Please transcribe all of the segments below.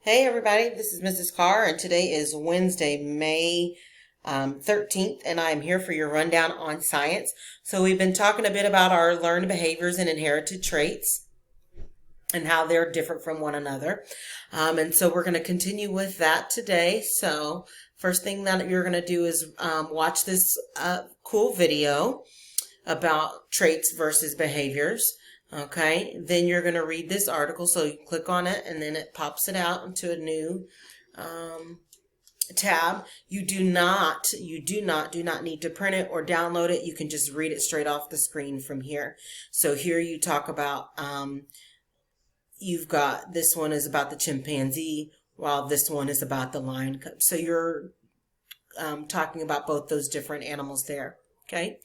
Hey everybody, this is Mrs. Carr, and today is Wednesday, May 13th, and I'm here for your rundown on science. So we've been talking a bit about our learned behaviors and inherited traits and how they're different from one another. And so we're going to continue with that today. So first thing that you're going to do is watch this cool video about traits versus behaviors. Okay, then you're going to read this article. So you click on it and then it pops it out into a new tab. You do not need to print it or download it. You can just read it straight off the screen from here. So here you talk about, you've got, this one is about the chimpanzee, while this one is about the lion cub. So you're talking about both those different animals there. Okay.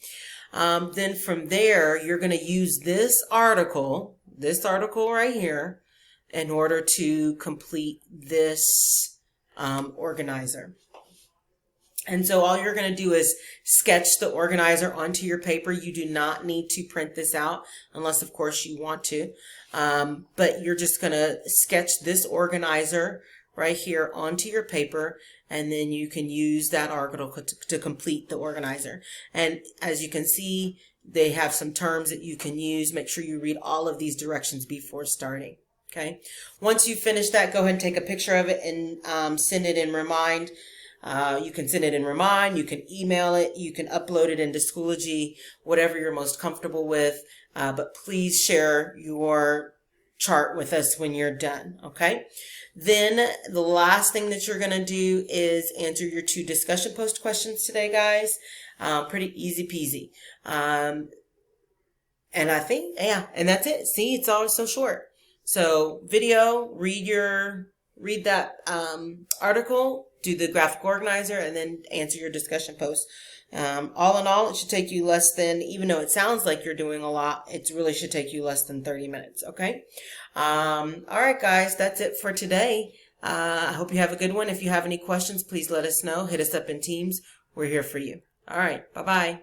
Then from there, you're going to use this article right here, in order to complete this organizer. And so all you're going to do is sketch the organizer onto your paper. You do not need to print this out unless, of course, you want to. But you're just going to sketch this organizer right here onto your paper, and then you can use that article to complete the organizer. And as you can see, they have some terms that you can use. Make sure you read all of these directions before starting. Okay. Once you finish that, go ahead and take a picture of it and send it in Remind. You can send it in Remind, you can email it, you can upload it into Schoology, whatever you're most comfortable with. But please share your chart with us when you're done. Okay. Then the last thing that you're going to do is answer your 2 discussion post questions today, guys. Pretty easy peasy. And I think, yeah, and that's it. See, it's always so short. So video, read that article, do the graphic organizer, and then answer your discussion post. All in all, it should take you less than, even though it sounds like you're doing a lot, it really should take you less than 30 minutes. Okay. All right, guys, that's it for today. I hope you have a good one. If you have any questions, please let us know. Hit us up in Teams. We're here for you. All right. Bye-bye.